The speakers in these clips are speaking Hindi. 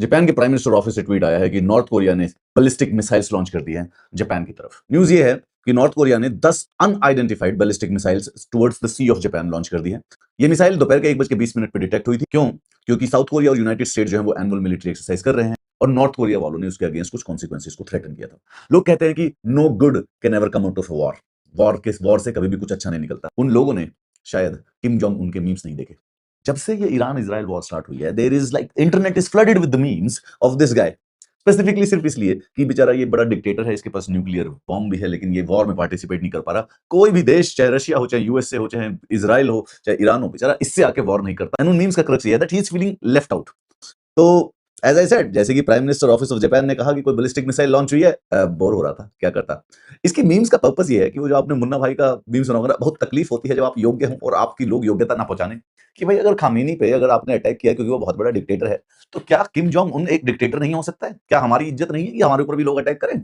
जापान के प्राइम मिनिस्टर ऑफिस से ट्वीट आया है कि नॉर्थ कोरिया ने बैलिस्टिक मिसाइल्स लॉन्च कर दी हैं जापान की तरफ। न्यूज ये है कि नॉर्थ कोरिया ने 10 unidentified ballistic missiles towards the sea of Japan launch कर दी है। ये मिसाइल दोपहर के 1:20 पे डिटेक्ट हुई थी। क्यों? क्योंकि साउथ कोरिया और यूनाइटेड स्टेट जो है वो एनुअल मिलिट्री एक्सरसाइज कर रहे हैं और नॉर्थ कोरिया वालों ने उसके अगेंस्ट कुछ कॉन्सिक्वेंसेस को थ्रेटन किया था। लोग कहते हैं कि no good can ever come out of war. War से कभी भी कुछ अच्छा नहीं निकलता। उन लोगों ने शायद किम जोंग उनके मीम्स नहीं देखे। जब से ये ईरान इजराइल वॉर स्टार्ट हुई है, there is like internet is flooded with the memes of this guy. Specifically सिर्फ इसलिए कि बेचारा ये बड़ा डिक्टेटर है, इसके पास न्यूक्लियर बॉम्ब भी है, लेकिन ये वॉर में पार्टिसिपेट नहीं कर पा रहा। कोई भी देश, चाहे रशिया हो, चाहे यूएसए हो, चाहे इजराइल हो, चाहे ईरान हो, बेचारा इससे आके वॉर नहीं करता। एंड उन मीम्स का क्रक्स ये है that he is feeling left out. तो एज आई सेड, जैसे कि prime minister office of Japan ने कहा कि कोई बैलिस्टिक मिसाइल लॉन्च हुई है, बोर हो रहा था, क्या करता। इसकी मीम्स का पर्पस ये है कि वो जो आपने मुन्ना भाई का मीम सुना होगा ना, बहुत तकलीफ होती है जब आप योग्य हो और आपकी लोग योग्यता ना पहुंचाने। कि भाई अगर खामेनी पे अगर आपने अटैक किया क्योंकि वो बहुत बड़ा डिक्टेटर है, तो क्या किम जोंग उन एक डिक्टेटर नहीं हो सकता है? क्या हमारी इज्जत नहीं है कि हमारे ऊपर भी लोग अटैक करें?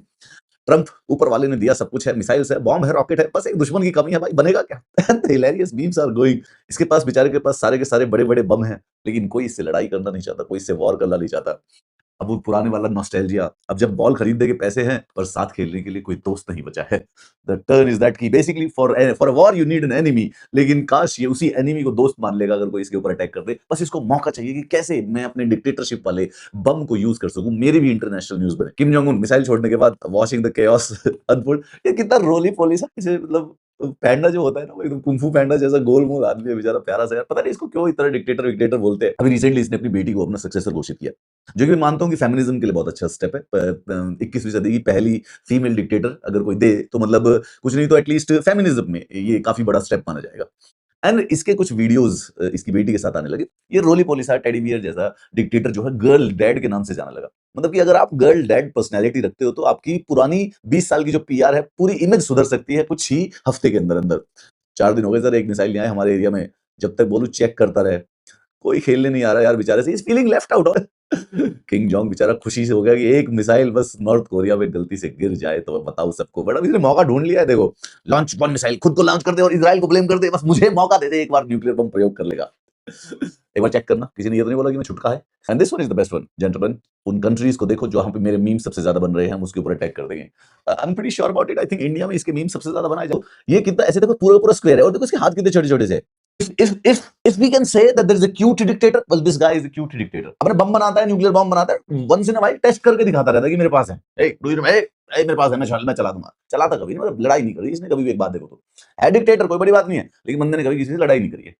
ट्रंप ऊपर वाले ने दिया, सब कुछ है, मिसाइल्स है, बॉम्ब है, रॉकेट है, बस एक दुश्मन की कमी है भाई, बनेगा क्या? Hilarious memes are going. इसके पास बेचारे के पास सारे के सारे बड़े बड़े बम हैं, लेकिन कोई इससे लड़ाई करना नहीं चाहता, कोई इससे वॉर करना नहीं चाहता। अब वो पुराने वाला नॉस्टैल्जिया, अब जब बॉल खरीदने के पैसे हैं पर साथ खेलने के लिए कोई दोस्त नहीं बचा है। द टर्न इज दैट कि basically for a war you need an enemy. लेकिन काश ये उसी एनिमी को दोस्त मान लेगा अगर कोई इसके ऊपर अटैक कर दे। बस इसको मौका चाहिए कि कैसे मैं अपने डिक्टेटरशिप वाले बम को यूज कर सकूं, मेरी भी इंटरनेशनल न्यूज बने। किम जोंग उन मिसाइल छोड़ने के बाद वॉचिंग द केओस अनफोल्ड। ये कितना रोली पोली सा, इसे मतलब पैंडा जो होता है ना, वो एकदम कुंफू पैंडा जैसा गोल मोल आदमी है बेचारा, प्यारा सा यार। पता नहीं इसको क्यों इतना डिक्टेटर विक्टेटर बोलते हैं। अभी रिसेंटली इसने अपनी बेटी को अपना सक्सेसर घोषित किया, जो कि मैं मानता हूँ कि फेमिनिज्म के लिए बहुत अच्छा स्टेप है। 21वीं सदी की पहली फीमेल डिक्टेटर अगर कोई दे तो मतलब कुछ नहीं तो एटलीस्ट फेमिनिज्म में ये काफी बड़ा स्टेप माना जाएगा। एंड इसके कुछ वीडियोस इसकी बेटी के साथ आने लगे। ये रोली पोली सा टेडी बियर जैसा डिक्टेटर जो है गर्ल डैड के नाम से जाने लगा। मतलब कि अगर आप गर्ल डैड पर्सनैलिटी रखते हो तो आपकी पुरानी 20 साल की जो पीआर है, पूरी इमेज सुधर सकती है कुछ ही हफ्ते के अंदर अंदर। 4 दिन हो गए सर, एक मिसाइल नहीं आया हमारे एरिया में। जब तक बोलूं चेक करता रहे, कोई खेलने नहीं आ रहा यार बेचारे से, is feeling left out. King Jong बेचारा खुशी से हो गया कि एक मिसाइल बस नॉर्थ कोरिया में गलती से गिर जाए तो मैं बताऊं सबको। बड़ा इसने मौका ढूंढ लिया है, देखो लॉन्च वन मिसाइल खुद को लॉन्च कर दे और इजराइल को ब्लेम कर दे, बस मुझे मौका दे दे, एक बार न्यूक्लियर बम प्रयोग कर लेगा। एक बार चेक करना, किसी ने ये तो नहीं बोला कि मैं छुटका है। And this one is the best one gentleman. उन कंट्रीज को देखो जहां पे मेरे मीम सबसे ज्यादा बन रहे हैं, हम उसके ऊपर अटैक कर देंगे। I am pretty sure about it. I think India में इसके मीम सबसे ज्यादा बनाए जाओ। ये कितना ऐसे देखो, पूरा पूरा स्क्वायर है और देखो इसके हाथ कितने छोटे छोटे से। If we can say that there is a cute dictator, well this guy is a cute dictator। अपने बम बनाता है, न्यूक्लियर बम बनाता है, once in a while test करके दिखाता रहता है कि मेरे पास है। मेरे पास है, मैं चला दूंगा। चलाता कभी नहीं, मतलब लड़ाई नहीं करी इसने कभी भी, एक बात देखो तो। है डिक्टेटर, कोई बड़ी बात नहीं है, लेकिन बंदे ने कभी किसी से लड़ाई नहीं करी है।